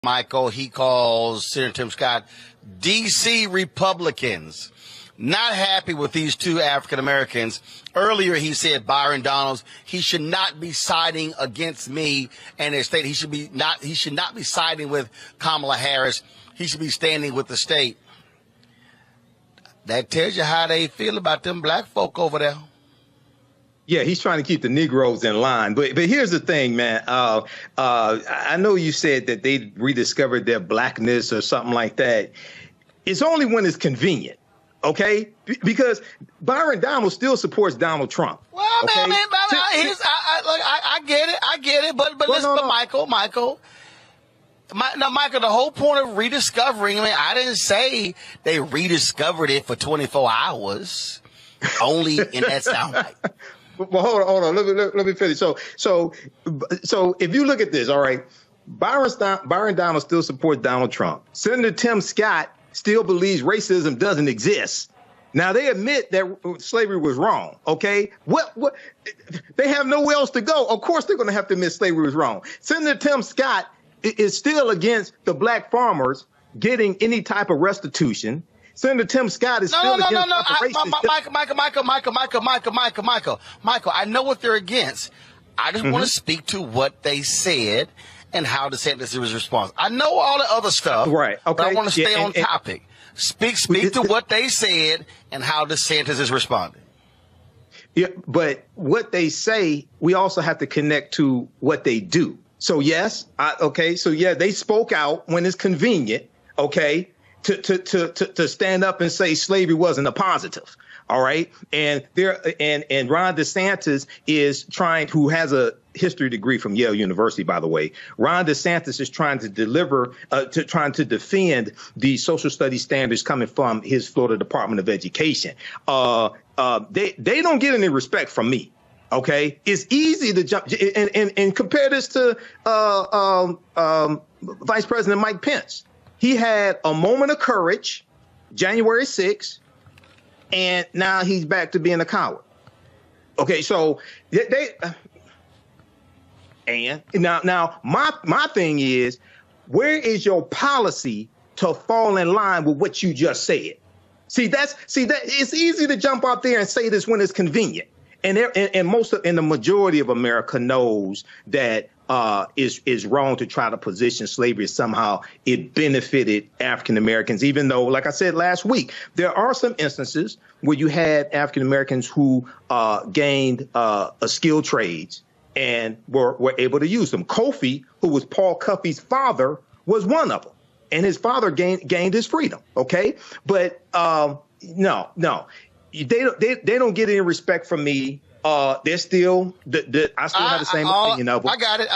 Michael, he calls Senator Tim Scott D.C. Republicans. Not happy with these two African Americans. Earlier, he said Byron Donalds, he should not be siding against me and his state. He should not be siding with Kamala Harris. He should be standing with the state. That tells you how they feel about them black folk over there. Yeah, he's trying to keep the Negroes in line. But here's the thing, man. I know you said that they rediscovered their blackness or something like that. It's only when it's convenient, okay? Because Byron Donalds still supports Donald Trump. Well, okay? I get it. But listen, Michael, the whole point of rediscovering, I didn't say they rediscovered it for 24 hours only in that soundbite. Well, hold on. Let me finish. So if you look at this, all right, Byron Donalds still supports Donald Trump. Senator Tim Scott still believes racism doesn't exist. Now, they admit that slavery was wrong, okay? What they have nowhere else to go. Of course, they're going to have to admit slavery was wrong. Senator Tim Scott is still against the black farmers getting any type of restitution. Senator Tim Scott is still against Michael, I know what they're against. I just want to speak to what they said and how DeSantis was responsible. I know all the other stuff, right? Okay, but I want to stay on topic. Speak to what they said and how DeSantis is responding. Yeah, but what they say, we also have to connect to what they do. So yes, they spoke out when it's convenient, okay, to stand up and say slavery wasn't a positive. All right. And Ron DeSantis is who has a history degree from Yale University, by the way. Ron DeSantis is trying to defend the social studies standards coming from his Florida Department of Education. They don't get any respect from me. OK, it's easy to jump and compare this to Vice President Mike Pence. He had a moment of courage, January 6th, and now he's back to being a coward. Okay, so now my thing is, where is your policy to fall in line with what you just said? See that it's easy to jump out there and say this when it's convenient, and the majority of America knows that. Is wrong to try to position slavery as somehow it benefited African Americans, even though, like I said last week, there are some instances where you had African Americans who gained skilled trades and were able to use them. Kofi, who was Paul Cuffey's father, was one of them, and his father gained his freedom. OK, but no, they don't get any respect from me. They're still, I still have the same opinion of them. I got it.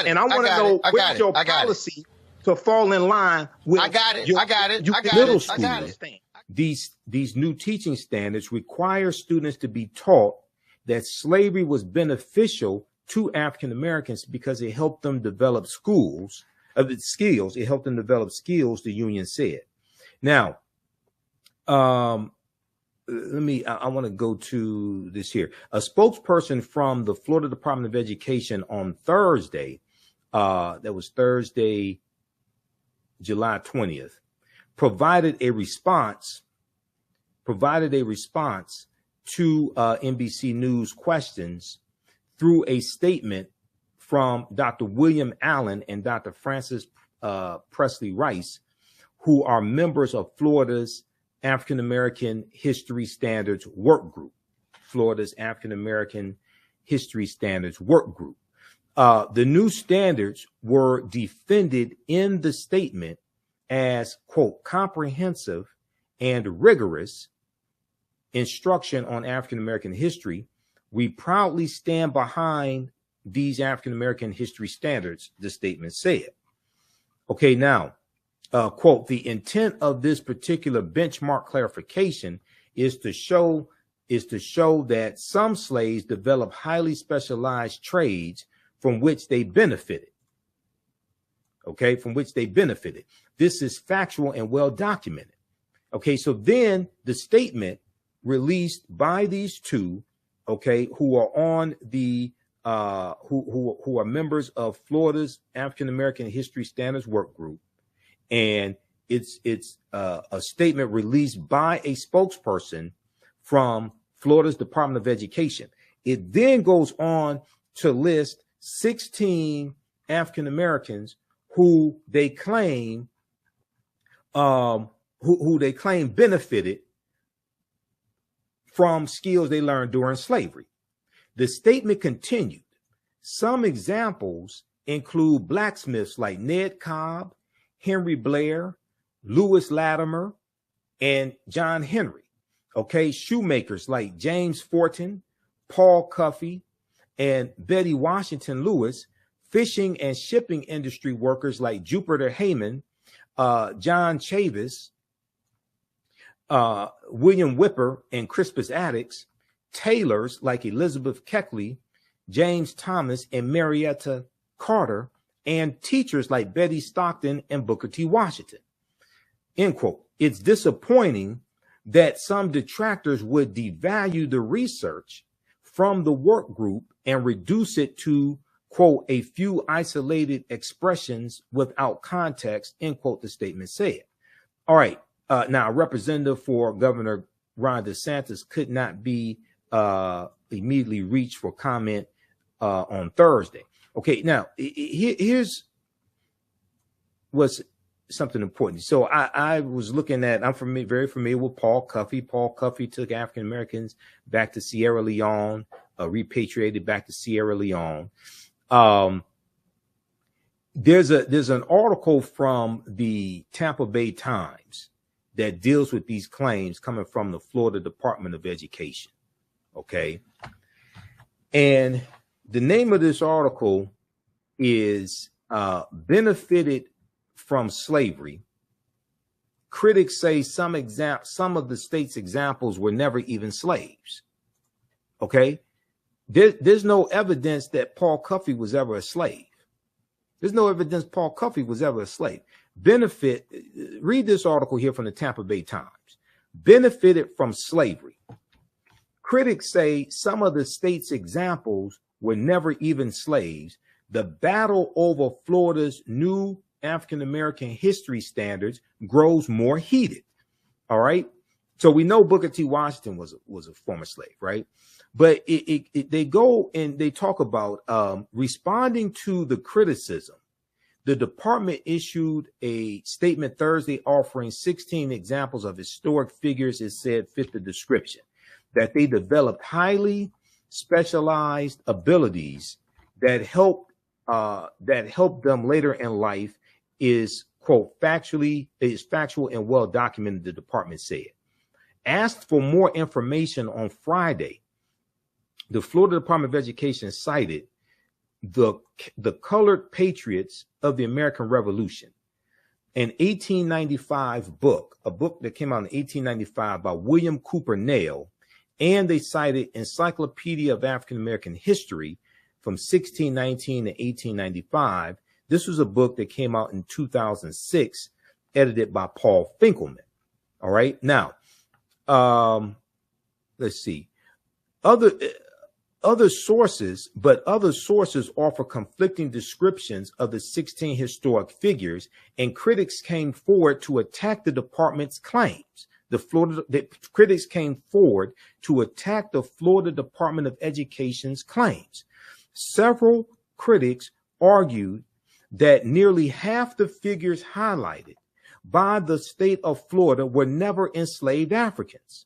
And I want to know where's your policy to fall in line with. Middle school. These new teaching standards require students to be taught that slavery was beneficial to African Americans because it helped them develop skills. It helped them develop skills, the union said. Now, I want to go to this here. A spokesperson from the Florida Department of Education on Thursday, that was Thursday, July 20th, provided a response to NBC News questions through a statement from Dr. William Allen and Dr. Francis Presley Rice, who are members of Florida's African American History Standards Work Group, Florida's African American History Standards Work Group. The new standards were defended in the statement as, quote, comprehensive and rigorous instruction on African American history. We proudly stand behind these African American history standards, the statement said. Okay, now, quote, the intent of this particular benchmark clarification is to show that some slaves develop highly specialized trades from which they benefited. Okay, from which they benefited. This is factual and well documented. Okay, so then the statement released by these two, okay, who are on the who are members of Florida's African American History Standards Work Group, and it's a statement released by a spokesperson from Florida's Department of Education. It then goes on to list 16 African Americans who they claim benefited from skills they learned during slavery. The statement continued. Some examples include blacksmiths like Ned Cobb, Henry Blair, Lewis Latimer, and John Henry. Okay, shoemakers like James Fortin, Paul Cuffey, and Betty Washington Lewis, fishing and shipping industry workers like Jupiter Heyman, John Chavis, William Whipper, and Crispus Attucks, tailors like Elizabeth Keckley, James Thomas, and Marietta Carter, and teachers like Betty Stockton and Booker T. Washington. End quote. It's disappointing that some detractors would devalue the research from the work group and reduce it to, quote, a few isolated expressions without context, end quote, the statement said. All right. Now, a representative for Governor Ron DeSantis could not be immediately reached for comment on Thursday. Okay, now, here's what's something important. So I was looking at, very familiar with Paul Cuffey. Paul Cuffey took African Americans back to Sierra Leone, repatriated back to Sierra Leone. There's an article from the Tampa Bay Times that deals with these claims coming from the Florida Department of Education. Okay. And the name of this article is Benefited from Slavery. Critics say some of the state's examples were never even slaves. Okay. There's no evidence that Paul Cuffey was ever a slave. There's no evidence Paul Cuffey was ever a slave. Read this article here from the Tampa Bay Times. Benefited from slavery. Critics say some of the state's examples were never even slaves. The battle over Florida's new African American history standards grows more heated. All right. So we know Booker T. Washington was a former slave, right? But they go and they talk about responding to the criticism. The department issued a statement Thursday offering 16 examples of historic figures it said fit the description, that they developed highly specialized abilities that helped them later in life is, quote, factual and well documented, the department said. Asked for more information on Friday, the Florida Department of Education cited the colored patriots of the American Revolution, an 1895 book, a book that came out in 1895 by William Cooper Nell, and they cited Encyclopedia of African American History from 1619 to 1895. This was a book that came out in 2006, edited by Paul Finkelman. All right. Now, let's see. Other sources offer conflicting descriptions of the 16 historic figures, and critics came forward to attack the department's claims. Critics came forward to attack the Florida Department of Education's claims. Several critics argued that nearly half the figures highlighted by the state of Florida were never enslaved Africans.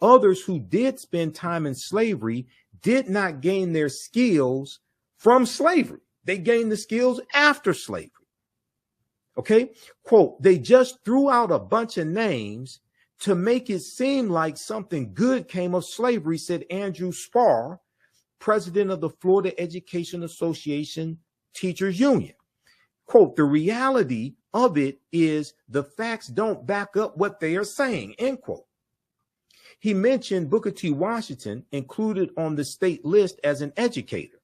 Others who did spend time in slavery did not gain their skills from slavery. They gained the skills after slavery. Okay, quote, they just threw out a bunch of names to make it seem like something good came of slavery, said Andrew Spar, president of the Florida Education Association Teachers Union. Quote, the reality of it is the facts don't back up what they are saying, end quote. He mentioned Booker T. Washington included on the state list as an educator.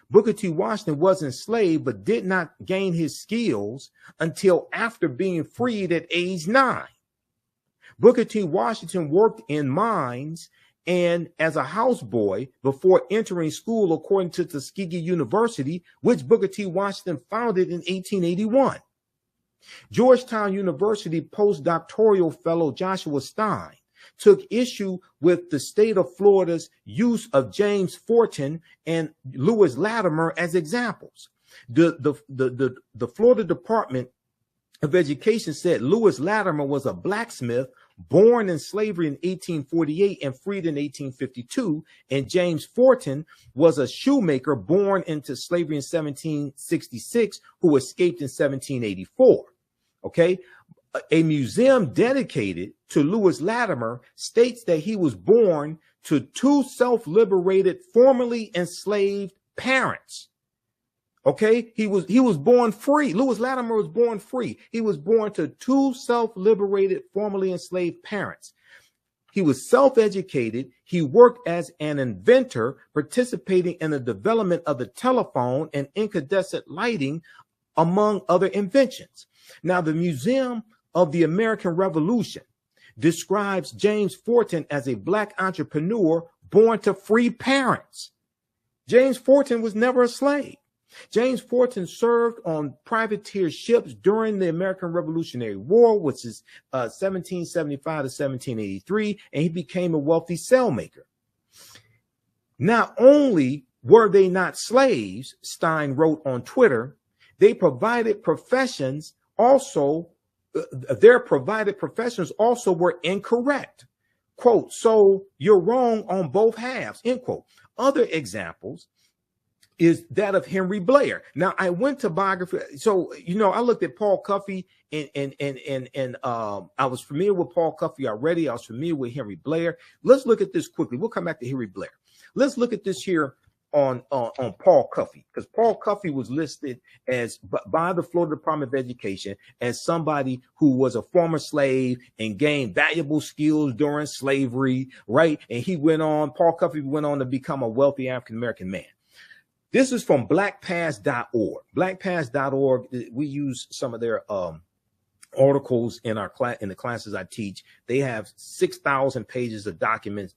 Booker T. Washington was enslaved, but did not gain his skills until after being freed at age 9. Booker T. Washington worked in mines and as a houseboy before entering school, according to Tuskegee University, which Booker T. Washington founded in 1881. Georgetown University postdoctoral fellow Joshua Stein took issue with the state of Florida's use of James Forten and Lewis Latimer as examples. The Florida Department of Education said Lewis Latimer was a blacksmith born in slavery in 1848 and freed in 1852, and James Forten was a shoemaker born into slavery in 1766 who escaped in 1784. Okay, a museum dedicated to Lewis Latimer states that he was born to two self-liberated, formerly enslaved parents. Okay, he was born free. Lewis Latimer was born free. He was born to two self-liberated, formerly enslaved parents. He was self-educated. He worked as an inventor, participating in the development of the telephone and incandescent lighting, among other inventions. Now, the Museum of the American Revolution describes James Forten as a black entrepreneur born to free parents. James Forten was never a slave. James Forten served on privateer ships during the American Revolutionary War, which is 1775 to 1783, and he became a wealthy sailmaker. Not only were they not slaves, Stein wrote on Twitter, they provided professions also, their provided professions also were incorrect. Quote, so you're wrong on both halves, end quote. Other examples is that of Henry Blair. Now, I went to biography. So, you know, I looked at Paul Cuffey and I was familiar with Paul Cuffey already. I was familiar with Henry Blair. Let's look at this quickly. We'll come back to Henry Blair. Let's look at this here on Paul Cuffey, because Paul Cuffey was listed as by the Florida Department of Education as somebody who was a former slave and gained valuable skills during slavery, right? And Paul Cuffey went on to become a wealthy African-American man. This is from blackpast.org. Blackpast.org, we use some of their articles in our class, in the classes I teach. They have 6,000 pages of documents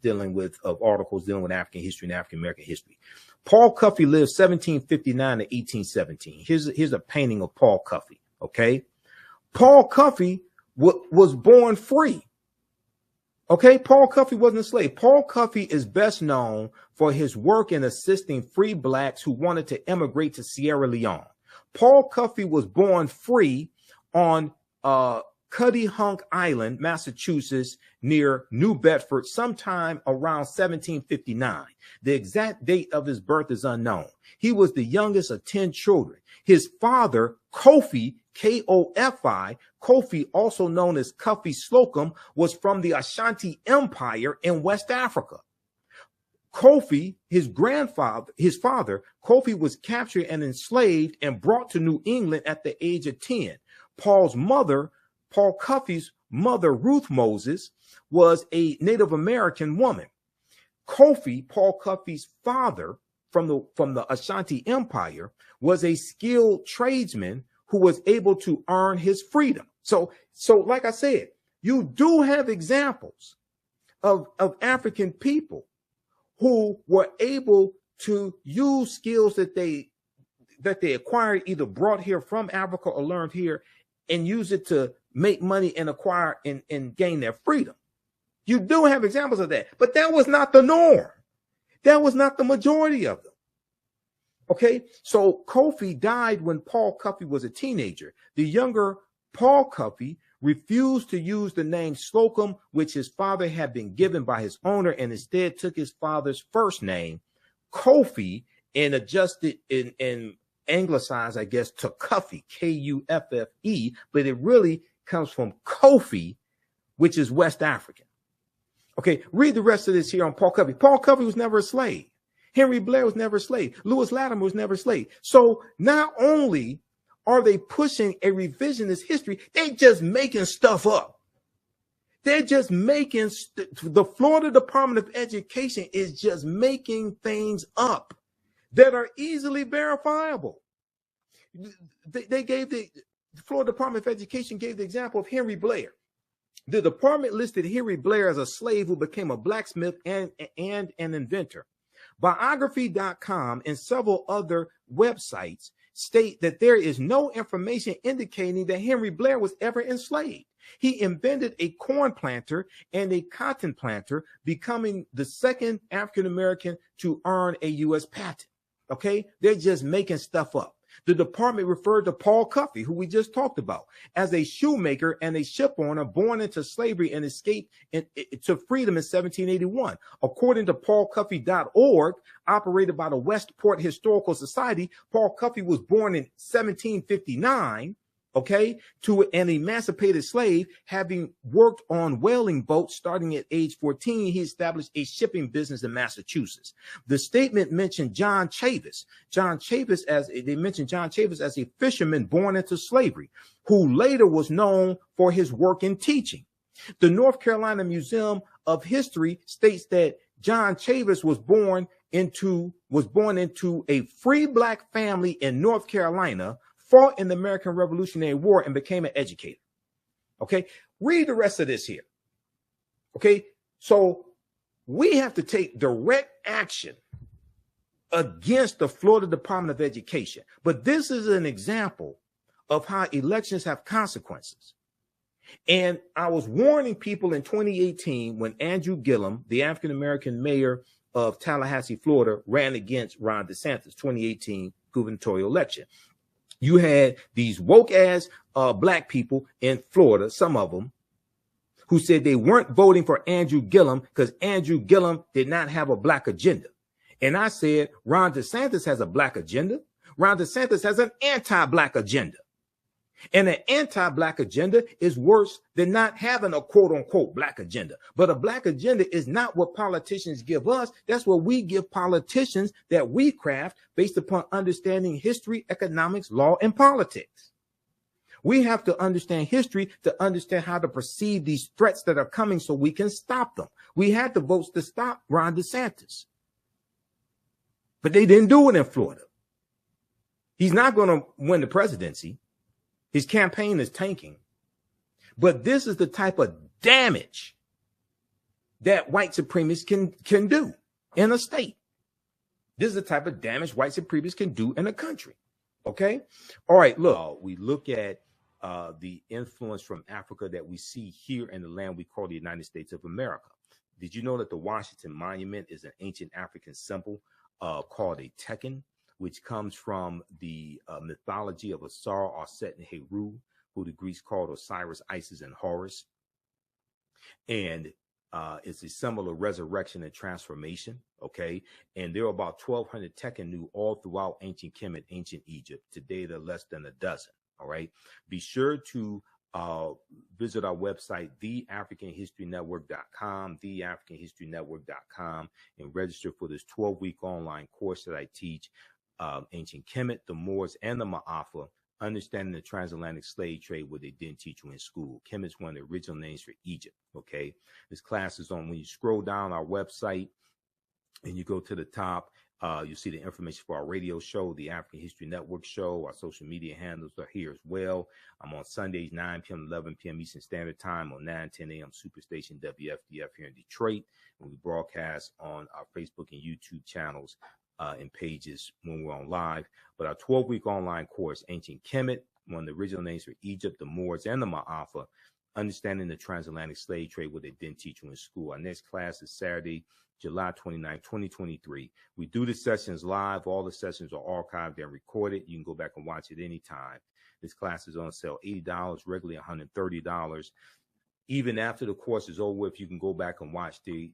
of articles dealing with African history and African American history. Paul Cuffey lived 1759 to 1817. Here's a painting of Paul Cuffey. Okay, Paul Cuffey was born free. Okay, Paul Cuffey wasn't a slave. Paul Cuffey is best known for his work in assisting free blacks who wanted to immigrate to Sierra Leone. Paul Cuffey was born free on Cuttyhunk Island, Massachusetts, near New Bedford, sometime around 1759. The exact date of his birth is unknown. He was the youngest of 10 children. His father, Kofi, Kofi, Kofi, also known as Cuffy Slocum, was from the Ashanti Empire in West Africa. Kofi, his father, Kofi was captured and enslaved and brought to New England at the age of 10. Paul Cuffey's mother, Ruth Moses, was a Native American woman. Kofi, Paul Cuffey's father from the Ashanti Empire, was a skilled tradesman who was able to earn his freedom. So like I said, you do have examples of African people who were able to use skills that they acquired, either brought here from Africa or learned here, and use it to make money and acquire and gain their freedom. You do have examples of that, but that was not the norm. That was not the majority of them. Okay, so Kofi died when Paul Cuffey was a teenager. The younger Paul Cuffey refused to use the name Slocum, which his father had been given by his owner, and instead took his father's first name, Kofi, and adjusted and anglicized, I guess, to Cuffey, Kuffe, but it really comes from Kofi, which is West African. Okay, read the rest of this here on Paul Cuffey. Paul Cuffey was never a slave. Henry Blair was never a slave. Lewis Latimer was never a slave. So not only are they pushing a revisionist history, they just making stuff up. They're just making, the Florida Department of Education is just making things up that are easily verifiable. The Florida Department of Education gave the example of Henry Blair. The department listed Henry Blair as a slave who became a blacksmith and an inventor. Biography.com and several other websites state that there is no information indicating that Henry Blair was ever enslaved. He invented a corn planter and a cotton planter, becoming the second African American to earn a U.S. patent. Okay, they're just making stuff up. The department referred to Paul Cuffey, who we just talked about, as a shoemaker and a ship owner born into slavery and escaped to freedom in 1781. According to paulcuffey.org, operated by the Westport Historical Society, Paul Cuffey was born in 1759, okay, to an emancipated slave. Having worked on whaling boats starting at age 14, he established a shipping business in Massachusetts. The statement mentioned John Chavis. They mentioned John Chavis as a fisherman born into slavery, who later was known for his work in teaching. The North Carolina Museum of History states that John Chavis was born into a free black family in North Carolina, fought in the American Revolutionary War, and became an educator. Okay, read the rest of this here. Okay, so we have to take direct action against the Florida Department of Education. But this is an example of how elections have consequences. And I was warning people in 2018 when Andrew Gillum, the African-American mayor of Tallahassee, Florida, ran against Ron DeSantis, 2018 gubernatorial election. You had these woke ass black people in Florida, some of them, who said they weren't voting for Andrew Gillum because Andrew Gillum did not have a black agenda. And I said, Ron DeSantis has a black agenda. Ron DeSantis has an anti-black agenda. And an anti-black agenda is worse than not having a quote unquote black agenda. But a black agenda is not what politicians give us. That's what we give politicians that we craft based upon understanding history, economics, law, and politics. We have to understand history to understand how to perceive these threats that are coming so we can stop them. We had the votes to stop Ron DeSantis, but they didn't do it in Florida. He's not going to win the presidency. His campaign is tanking. But this is the type of damage that white supremacists can do in a state. This is the type of damage white supremacists can do in a country. Okay? All right, look, we look at the influence from Africa that we see here in the land we call the United States of America. Did you know that the Washington Monument is an ancient African symbol called a tekken, which comes from the mythology of Asar, Aset, and Heru, who the Greeks called Osiris, Isis, and Horus. And it's a symbol of resurrection and transformation, okay? And there are about 1,200 Tekkenu all throughout ancient Kemet, ancient Egypt. Today, there are less than a dozen, all right? Be sure to visit our website, theafricanhistorynetwork.com, theafricanhistorynetwork.com, and register for this 12-week online course that I teach. Ancient Kemet, the Moors, and the Maafa, understanding the transatlantic slave trade, what they didn't teach you in school. Kemet is one of the original names for Egypt, okay? This class is on, when you scroll down our website and you go to the top, you'll see the information for our radio show, the African History Network show. Our social media handles are here as well. I'm on Sundays, 9 p.m., 11 p.m. Eastern Standard Time on 9:10 a.m. Superstation WFDF here in Detroit. And we broadcast on our Facebook and YouTube channels and pages when we're on live. But our 12-week online course, Ancient Kemet, one of the original names for Egypt, the Moors, and the Maafa, understanding the transatlantic slave trade, what they didn't teach you in school. Our next class is Saturday, July 29, 2023. We do the sessions live. All the sessions are archived and recorded. You can go back and watch it anytime. This class is on sale $80, regularly $130. Even after the course is over with, you can go back and watch the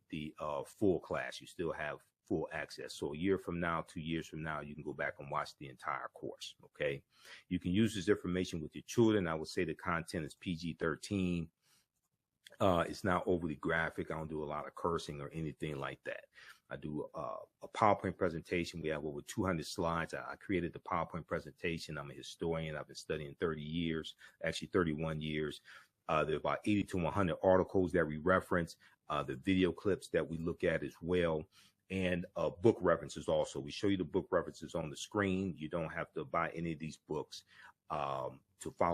full class. You still have full access. So a year from now, 2 years from now, you can go back and watch the entire course, okay? You can use this information with your children. I would say the content is PG-13. It's not overly graphic. I don't do a lot of cursing or anything like that. I do a PowerPoint presentation. We have over 200 slides. I created the PowerPoint presentation. I'm a historian. I've been studying 30 years, actually 31 years. There are about 80 to 100 articles that we reference, the video clips that we look at as well, and book references also. We show you the book references on the screen. You don't have to buy any of these books to follow.